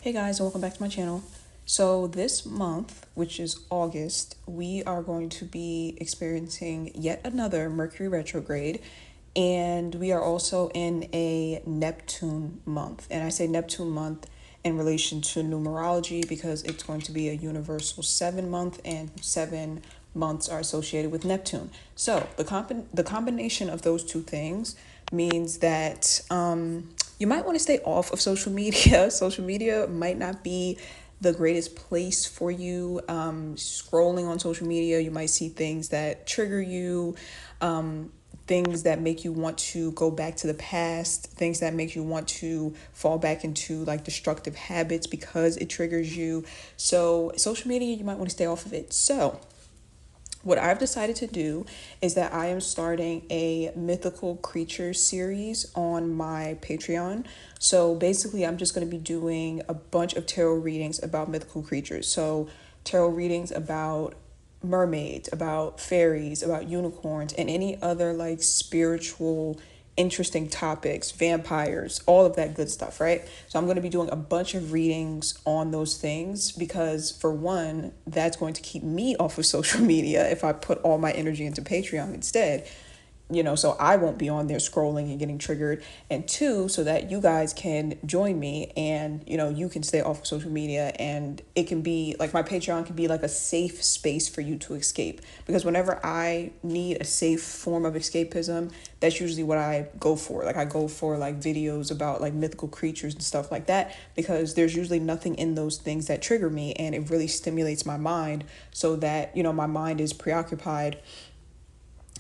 Hey guys, and welcome back to my channel. So this month, which is August, we are going to be experiencing yet another Mercury retrograde, and we are also in a Neptune month. And I say Neptune month in relation to numerology because it's going to be a universal 7 month, and 7 months are associated with Neptune. So the combination of those two things means that you might want to stay off of social media. Social media might not be the greatest place for you. Scrolling on social media, you might see things that trigger you, things that make you want to go back to the past, things that make you want to fall back into like destructive habits because it triggers you. So, social media, you might want to stay off of it. So, what I've decided to do is that I am starting a mythical creature series on my Patreon. So basically, I'm just going to be doing a bunch of tarot readings about mythical creatures. So, tarot readings about mermaids, about fairies, about unicorns, and any other like spiritual interesting topics, vampires, all of that good stuff, right? So I'm going to be doing a bunch of readings on those things because, for one, that's going to keep me off of social media if I put all my energy into Patreon instead. So I won't be on there scrolling and getting triggered. And two, so that you guys can join me and, you can stay off of social media, and it can be like my Patreon can be like a safe space for you to escape. Because whenever I need a safe form of escapism, that's usually what I go for. Like I go for like videos about like mythical creatures and stuff like that, because there's usually nothing in those things that trigger me, and it really stimulates my mind so that, my mind is preoccupied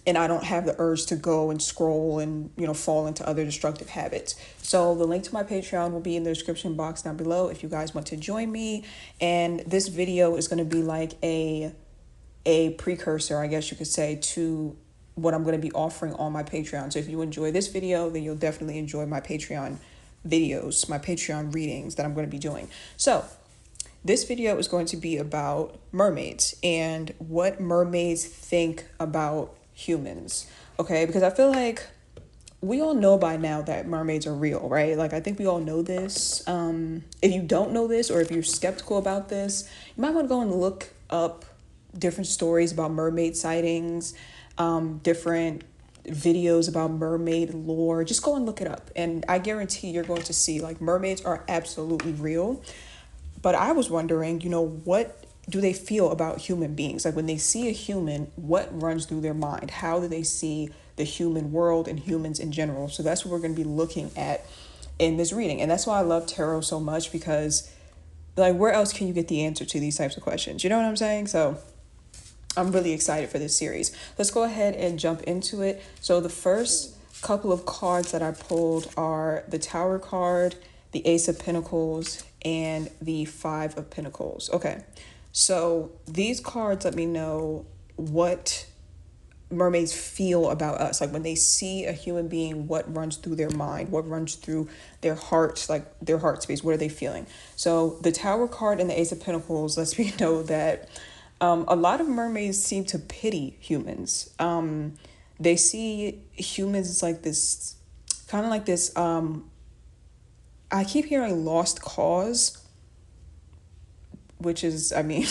and I don't have the urge to go and scroll and, fall into other destructive habits. So the link to my Patreon will be in the description box down below if you guys want to join me. And this video is going to be like a precursor, I guess you could say, to what I'm going to be offering on my Patreon. So if you enjoy this video, then you'll definitely enjoy my Patreon videos, my Patreon readings that I'm going to be doing. So this video is going to be about mermaids and what mermaids think about humans. Okay, because I feel like we all know by now that mermaids are real, right? Like I think we all know this. If you don't know this, or if you're skeptical about this, you might want to go and look up different stories about mermaid sightings, different videos about mermaid lore. Just go and look it up, and I guarantee you're going to see like mermaids are absolutely real. But I was wondering, what do they feel about human beings? Like when they see a human, what runs through their mind? How do they see the human world and humans in general? So that's what we're going to be looking at in this reading. And that's why I love tarot so much, because like where else can you get the answer to these types of questions? You know what I'm saying? So I'm really excited for this series. Let's go ahead and jump into it. So the first couple of cards that I pulled are the Tower card, the Ace of Pentacles, and the Five of Pentacles. Okay, so these cards let me know what mermaids feel about us. Like when they see a human being, what runs through their mind, what runs through their hearts, like their heart space, what are they feeling? So the Tower card and the Ace of Pentacles lets me know that a lot of mermaids seem to pity humans. They see humans as like this, kind of like this, I keep hearing lost cause, which is, I mean,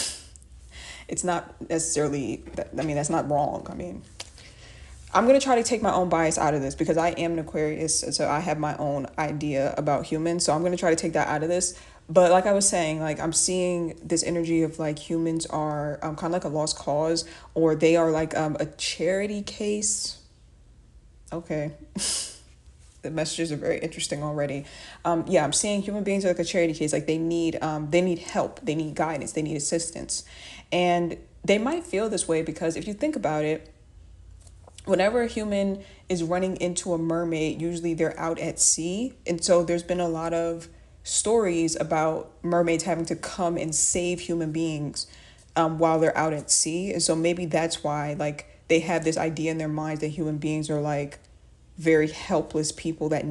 it's not necessarily, that's not wrong. I mean, I'm going to try to take my own bias out of this because I am an Aquarius, so I have my own idea about humans. So I'm going to try to take that out of this. But like I was saying, like I'm seeing this energy of like humans are kind of like a lost cause, or they are like a charity case. Okay. The messages are very interesting already. Yeah, I'm seeing human beings are like a charity case. Like they need help, they need guidance, they need assistance. And they might feel this way because if you think about it, whenever a human is running into a mermaid, usually they're out at sea. And so there's been a lot of stories about mermaids having to come and save human beings while they're out at sea. And so maybe that's why like they have this idea in their minds that human beings are like very helpless people that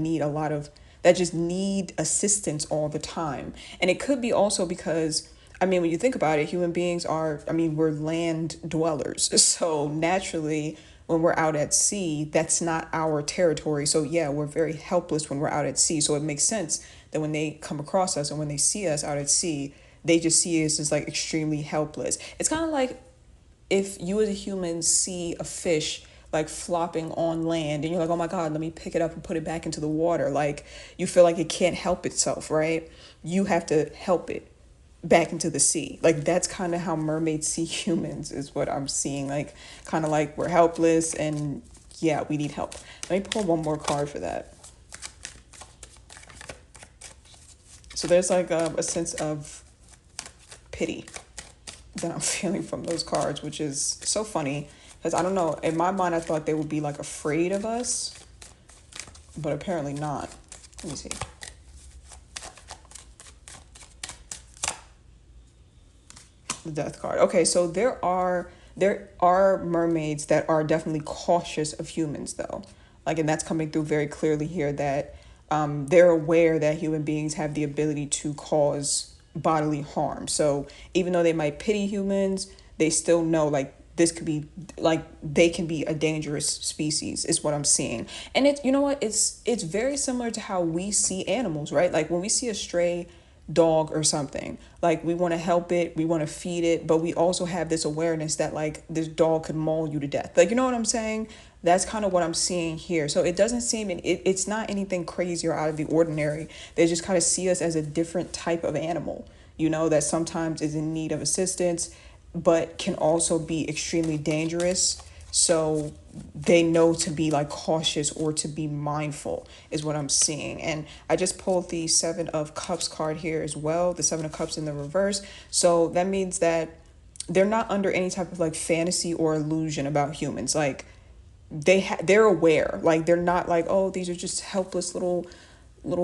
just need assistance all the time. And it could be also because, I mean, when you think about it, human beings are, I mean, we're land dwellers. So naturally, when we're out at sea, that's not our territory. So yeah, we're very helpless when we're out at sea. So it makes sense that when they come across us and when they see us out at sea, they just see us as like extremely helpless. It's kind of like if you as a human see a fish like flopping on land and you're like, oh my God, let me pick it up and put it back into the water. Like you feel like it can't help itself, right? You have to help it back into the sea. Like that's kind of how mermaids see humans, is what I'm seeing. Like kind of like we're helpless and yeah, we need help. Let me pull one more card for that. So there's like a sense of pity that I'm feeling from those cards, which is so funny because I don't know, in my mind I thought they would be like afraid of us, but apparently not. Let me see. The death card. Okay, so there are mermaids that are definitely cautious of humans though. Like, and that's coming through very clearly here that they're aware that human beings have the ability to cause bodily harm. So even though they might pity humans, they still know like this could be like they can be a dangerous species is what I'm seeing. And it's, you know what, it's very similar to how we see animals, right? Like when we see a stray dog or something, like we want to help it, we want to feed it, but we also have this awareness that like this dog could maul you to death. Like, you know what I'm saying? That's kind of what I'm seeing here. So it doesn't seem, it's not anything crazy or out of the ordinary. They just kind of see us as a different type of animal, you know, that sometimes is in need of assistance, but can also be extremely dangerous. So they know to be like cautious or to be mindful is what I'm seeing. And I just pulled the Seven of Cups card here as well, the Seven of Cups in the reverse. So that means that they're not under any type of like fantasy or illusion about humans. Like they're aware. Like they're not like, oh, these are just helpless little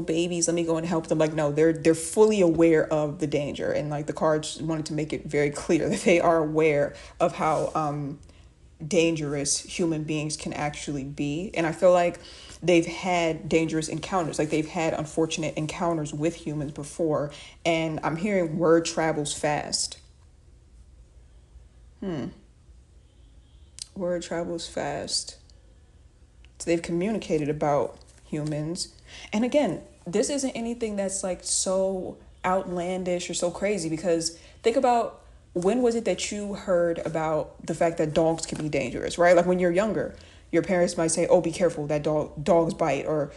babies, let me go and help them. Like no, they're fully aware of the danger, and like the cards wanted to make it very clear that they are aware of how dangerous human beings can actually be. And I feel like they've had dangerous encounters, like they've had unfortunate encounters with humans before, and I'm hearing word travels fast. Word travels fast. So they've communicated about humans. And again, this isn't anything that's like so outlandish or so crazy, because think about, when was it that you heard about the fact that dogs can be dangerous, right? Like when you're younger, your parents might say, oh, be careful, that dogs bite, or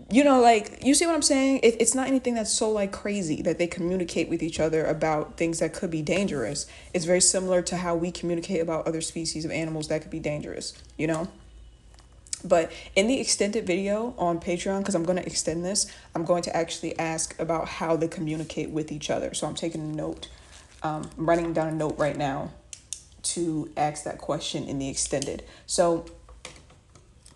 you know, like, you see what I'm saying? It's not anything that's so like crazy that they communicate with each other about things that could be dangerous. It's very similar to how we communicate about other species of animals that could be dangerous, you know? But in the extended video on Patreon, because I'm going to extend this, I'm going to actually ask about how they communicate with each other. So I'm taking a note. I'm writing down a note right now to ask that question in the extended. So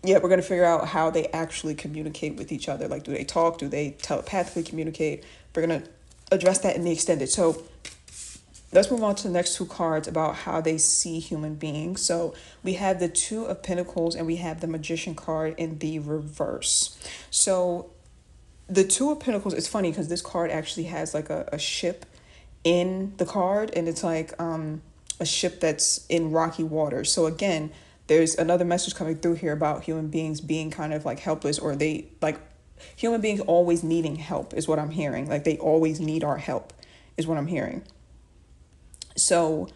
yeah, we're going to figure out how they actually communicate with each other. Like, do they talk? Do they telepathically communicate? We're going to address that in the extended. So let's move on to the next two cards about how they see human beings. So we have the Two of Pentacles and we have the Magician card in the reverse. So the Two of Pentacles, it's funny because this card actually has like a ship in the card, and it's like a ship that's in rocky water. So again, there's another message coming through here about human beings being kind of like helpless, or they like human beings always needing help is what I'm hearing. Like they always need our help is what I'm hearing. So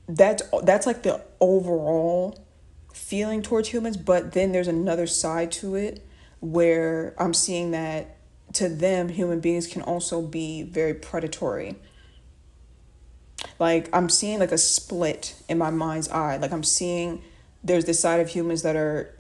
that's like the overall feeling towards humans, but then there's another side to it where I'm seeing that to them human beings can also be very predatory. Like I'm seeing like a split in my mind's eye. Like I'm seeing there's this side of humans that are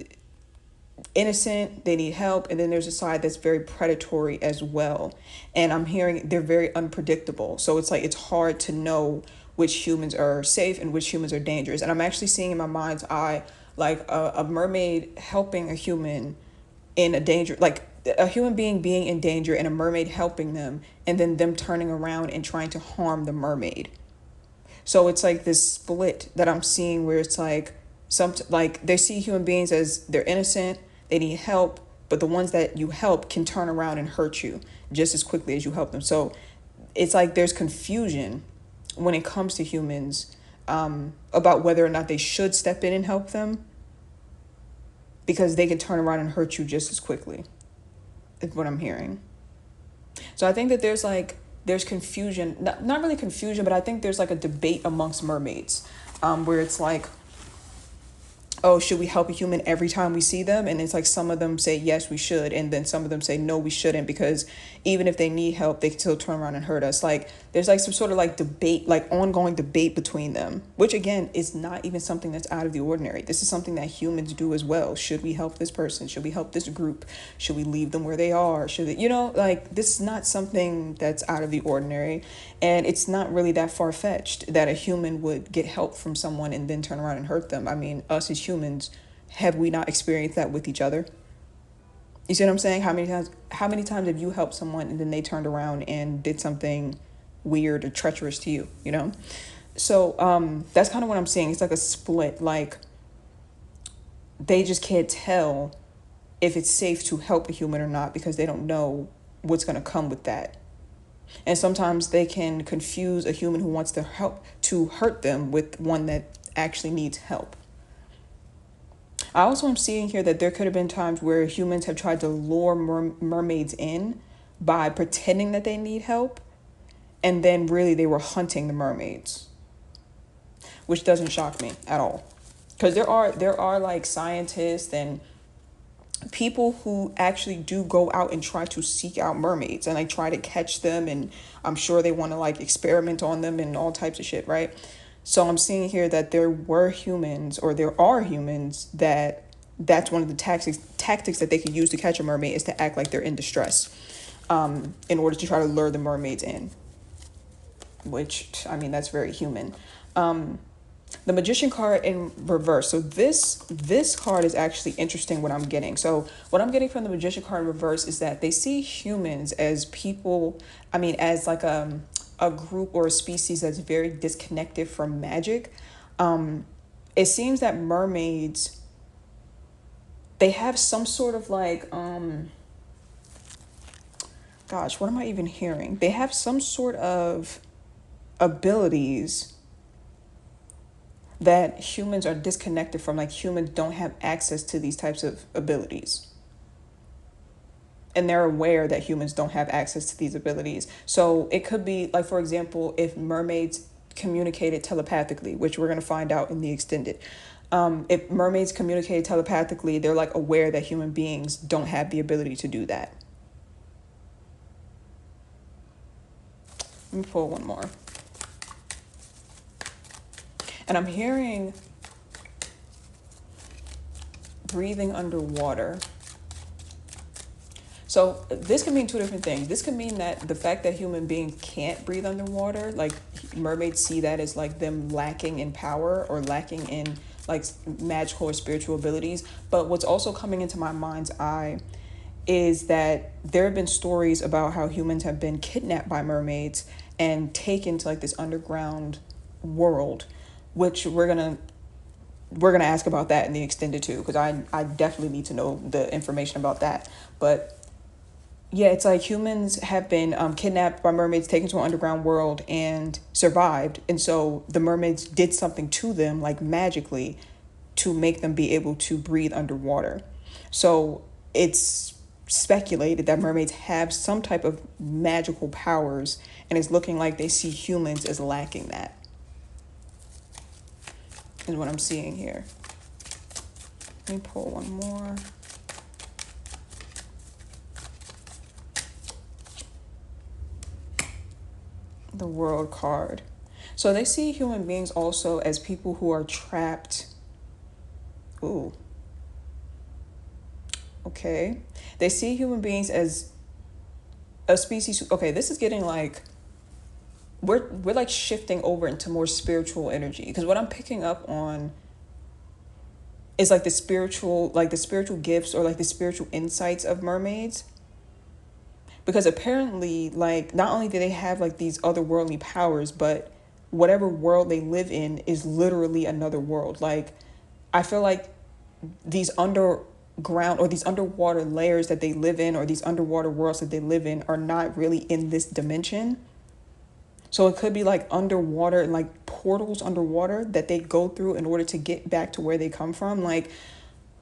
innocent, they need help, and then there's a side that's very predatory as well. And I'm hearing they're very unpredictable. So it's like it's hard to know which humans are safe and which humans are dangerous. And I'm actually seeing in my mind's eye like a mermaid helping a human in a danger, like a human being in danger and a mermaid helping them, and then them turning around and trying to harm the mermaid. So it's like this split that I'm seeing where it's like like they see human beings as they're innocent, they need help, but the ones that you help can turn around and hurt you just as quickly as you help them. So it's like there's confusion when it comes to humans about whether or not they should step in and help them, because they can turn around and hurt you just as quickly, is what I'm hearing. So I think that there's confusion, not really confusion, but I think there's like a debate amongst mermaids, where it's like, oh, should we help a human every time we see them? And it's like some of them say, yes, we should. And then some of them say, no, we shouldn't, because even if they need help, they can still turn around and hurt us. Like there's like some sort of like debate, like ongoing debate between them, which again is not even something that's out of the ordinary. This is something that humans do as well. Should we help this person? Should we help this group? Should we leave them where they are? Should they, like this is not something that's out of the ordinary. And it's not really that far-fetched that a human would get help from someone and then turn around and hurt them. I mean, us as humans, have we not experienced that with each other? You see what I'm saying? How many times have you helped someone and then they turned around and did something weird or treacherous to you? So that's kind of what I'm saying. It's like a split. Like they just can't tell if it's safe to help a human or not because they don't know what's going to come with that. And sometimes they can confuse a human who wants to help to hurt them with one that actually needs help. I also am seeing here that there could have been times where humans have tried to lure mermaids in by pretending that they need help, and then really they were hunting the mermaids, which doesn't shock me at all. Because there are like scientists and people who actually do go out and try to seek out mermaids and like try to catch them, and I'm sure they want to like experiment on them and all types of shit, right? So I'm seeing here that there are humans that's one of the tactics that they could use to catch a mermaid is to act like they're in distress, in order to try to lure the mermaids in, which I mean that's very human. The Magician card in reverse. So this card is actually interesting what I'm getting. So what I'm getting from the Magician card in reverse is that they see humans as people, as like a group or a species that's very disconnected from magic. It seems that mermaids, they have some sort of like, gosh, what am I even hearing? They have some sort of abilities that humans are disconnected from. Like humans don't have access to these types of abilities. And they're aware that humans don't have access to these abilities. So it could be like, for example, if mermaids communicated telepathically, which we're going to find out in the extended. If mermaids communicated telepathically, they're like aware that human beings don't have the ability to do that. Let me pull one more. And I'm hearing breathing underwater. So this can mean two different things. This can mean that the fact that human beings can't breathe underwater, like mermaids see that as like them lacking in power or lacking in like magical or spiritual abilities. But what's also coming into my mind's eye is that there have been stories about how humans have been kidnapped by mermaids and taken to like this underground world, which we're gonna ask about that in the extended too, because I definitely need to know the information about that. But yeah, it's like humans have been kidnapped by mermaids, taken to an underground world and survived. And so the mermaids did something to them, like magically, to make them be able to breathe underwater. So it's speculated that mermaids have some type of magical powers, and it's looking like they see humans as lacking that, is what I'm seeing here. Let me pull one more. The World card. So they see human beings also as people who are trapped. Ooh. Okay. They see human beings as a species. Okay, this is getting like, we're like shifting over into more spiritual energy, because what I'm picking up on is like the spiritual gifts or like the spiritual insights of mermaids. Because apparently, like, not only do they have like these otherworldly powers, but whatever world they live in is literally another world. Like, I feel like these underground or these underwater layers that they live in, or these underwater worlds that they live in, are not really in this dimension. So it could be like underwater and like portals underwater that they go through in order to get back to where they come from. Like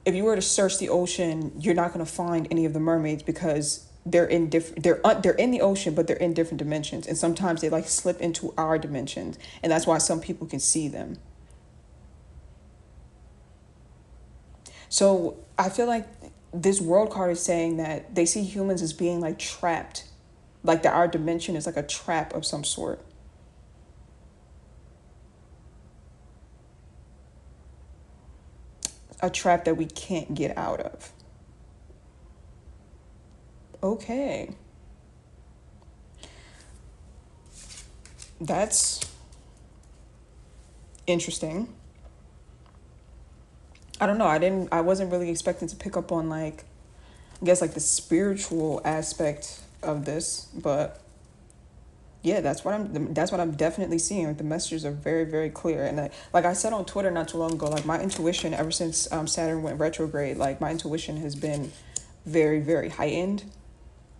if you were to search the ocean, you're not going to find any of the mermaids because they're in the ocean, but they're in different dimensions, and sometimes they like slip into our dimensions, and that's why some people can see them. So I feel like this world card is saying that they see humans as being like trapped, like that our dimension is like a trap of some sort, a trap that we can't get out of. Okay, that's interesting. I don't know. I wasn't really expecting to pick up on like, I guess like the spiritual aspect of this, but yeah, that's what I'm definitely seeing. Like the messages are very very clear, and like I said on Twitter not too long ago, like my intuition ever since Saturn went retrograde, like my intuition has been very very heightened.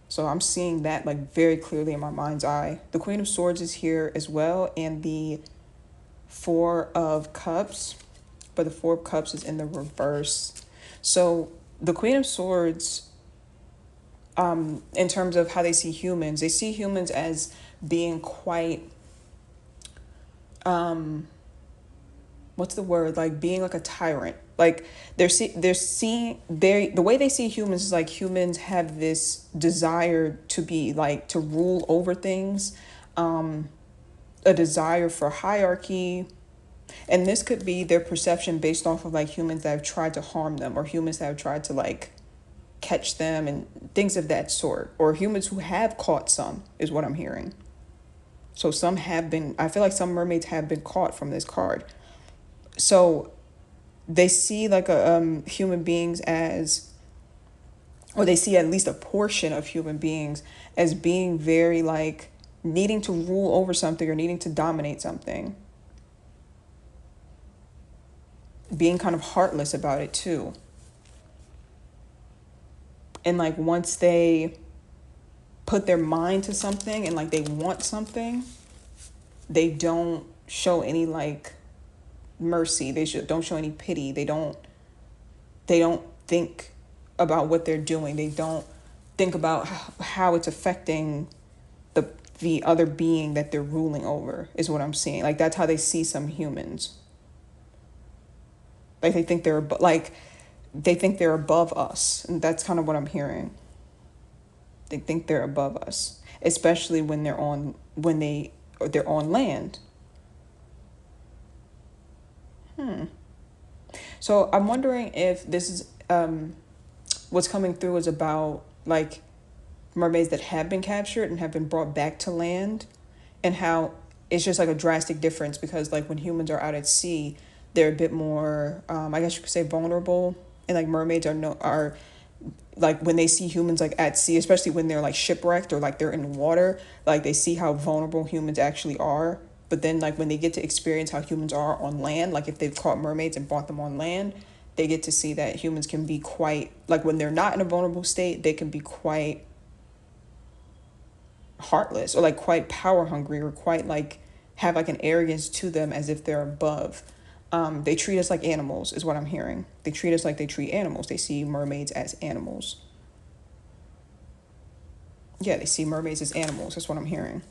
So I'm seeing that like very clearly in my mind's eye. The Queen of Swords is here as well, and the Four of Cups, but the Four of Cups is in the reverse. So the Queen of Swords, in terms of how they see humans as being quite, what's the word? Like being like a tyrant. Like they're seeing the way they see humans is like humans have this desire to be like to rule over things, a desire for hierarchy, and this could be their perception based off of like humans that have tried to harm them or humans that have tried to like catch them and things of that sort, or humans who have caught some is what I'm hearing. So some have been, I feel like some mermaids have been caught from this card. So they see like a human beings as, or they see at least a portion of human beings as being very like needing to rule over something or needing to dominate something, being kind of heartless about it too. And like once they put their mind to something and like they want something, they don't show any like mercy. Don't show any pity. They don't think about what they're doing. They don't think about how it's affecting the other being that they're ruling over is what I'm seeing. Like that's how they see some humans. Like they think they're above us, and that's kind of what I'm hearing. They think they're above us, especially when they're on land. So I'm wondering if this is what's coming through is about like mermaids that have been captured and have been brought back to land, and how it's just like a drastic difference because like when humans are out at sea, they're a bit more I guess you could say vulnerable, and like mermaids are no are like when they see humans like at sea, especially when they're like shipwrecked or like they're in water, like they see how vulnerable humans actually are. But then like when they get to experience how humans are on land, like if they've caught mermaids and brought them on land, they get to see that humans can be quite like when they're not in a vulnerable state, they can be quite heartless or like quite power hungry or quite like have like an arrogance to them as if they're above. They treat us like animals is what I'm hearing. They treat us like they treat animals. They see mermaids as animals. Yeah, they see mermaids as animals. That's what I'm hearing.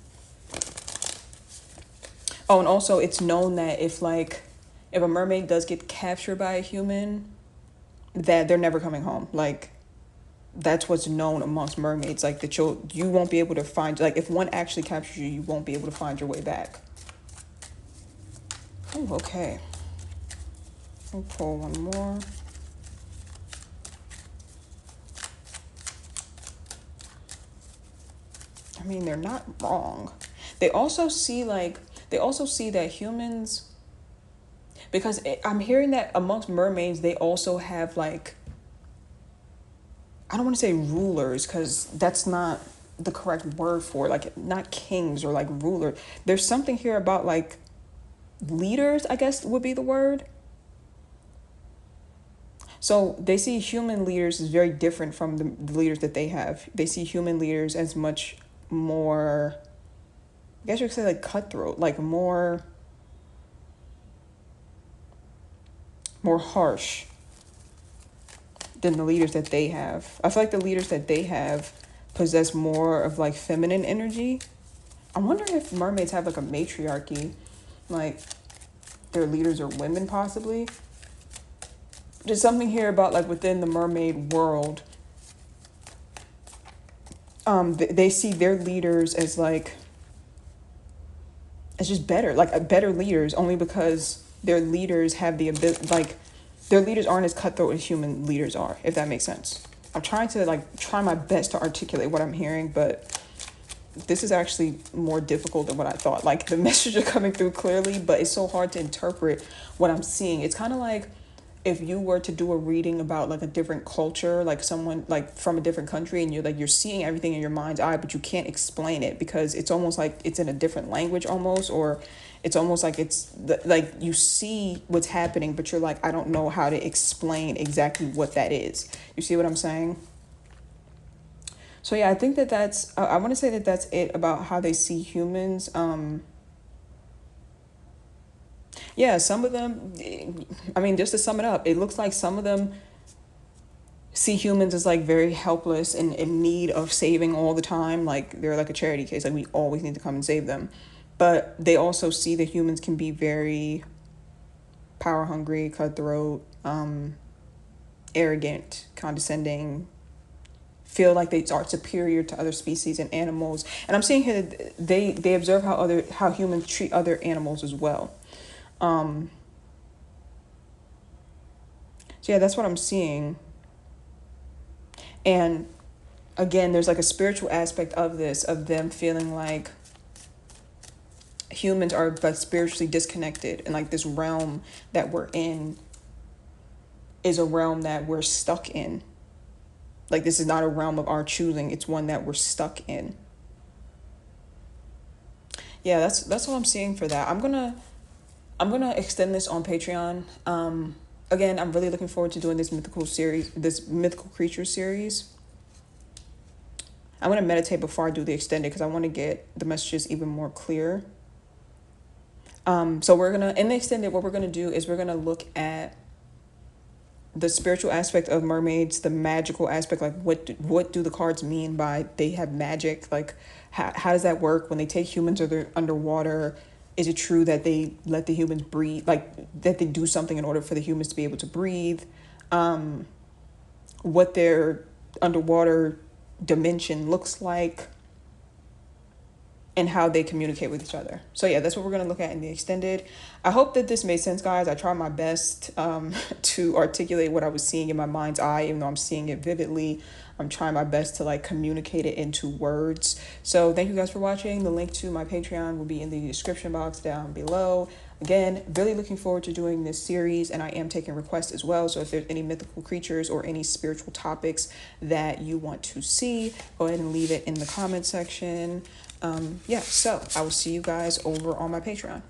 Oh, and also it's known that if a mermaid does get captured by a human, that they're never coming home. Like that's what's known amongst mermaids. Like that you won't be able to find, like if one actually captures you, you won't be able to find your way back. Oh, okay. I'll pull one more. I mean, they're not wrong. They also see that humans, because I'm hearing that amongst mermaids they also have like, I don't want to say rulers because that's not the correct word for it, like not kings or like ruler. There's something here about like leaders, I guess would be the word. So they see human leaders as very different from the leaders that they have. They see human leaders as much more I guess you could say like cutthroat, like more harsh than the leaders that they have. I feel like the leaders that they have possess more of like feminine energy. I'm wondering if mermaids have like a matriarchy, like their leaders are women possibly. There's something here about like within the mermaid world. They see their leaders as like, it's just better, like better leaders, only because their leaders have the ability, like their leaders aren't as cutthroat as human leaders are, if that makes sense. I'm trying to like try my best to articulate what I'm hearing, but this is actually more difficult than what I thought. Like the messages are coming through clearly, but it's so hard to interpret what I'm seeing. It's kind of like if you were to do a reading about like a different culture, like someone like from a different country, and you're seeing everything in your mind's eye, but you can't explain it because it's almost like it's in a different language almost, or it's almost like like you see what's happening, but you're like, I don't know how to explain exactly what that is. You see what I'm saying? So yeah, I think that I want to say that that's it about how they see humans. Yeah, some of them, I mean, just to sum it up, it looks like some of them see humans as like very helpless and in need of saving all the time. Like they're like a charity case, like we always need to come and save them. But they also see that humans can be very power hungry, cutthroat, arrogant, condescending, feel like they are superior to other species and animals. And I'm seeing here that they observe how humans treat other animals as well. Um, so yeah, that's what I'm seeing. And again, there's like a spiritual aspect of this, of them feeling like humans are but spiritually disconnected, and like this realm that we're in is a realm that we're stuck in. Like this is not a realm of our choosing, it's one that we're stuck in. Yeah, that's what I'm seeing for that. I'm gonna extend this on Patreon. Again, I'm really looking forward to doing this mythical creature series. I'm gonna meditate before I do the extended because I want to get the messages even more clear. So we're gonna in the extended, what we're gonna do is we're gonna look at the spiritual aspect of mermaids, the magical aspect, like what do the cards mean by they have magic? Like how does that work when they take humans underwater? Is it true that they let the humans breathe, like that they do something in order for the humans to be able to breathe? What their underwater dimension looks like, and how they communicate with each other. So yeah, that's what we're going to look at in the extended. I hope that this made sense, guys. I tried my best to articulate what I was seeing in my mind's eye, even though I'm seeing it vividly. I'm trying my best to like communicate it into words. So thank you guys for watching. The link to my Patreon will be in the description box down below. Again, really looking forward to doing this series, and I am taking requests as well. So if there's any mythical creatures or any spiritual topics that you want to see, go ahead and leave it in the comment section. Yeah, so I will see you guys over on my Patreon.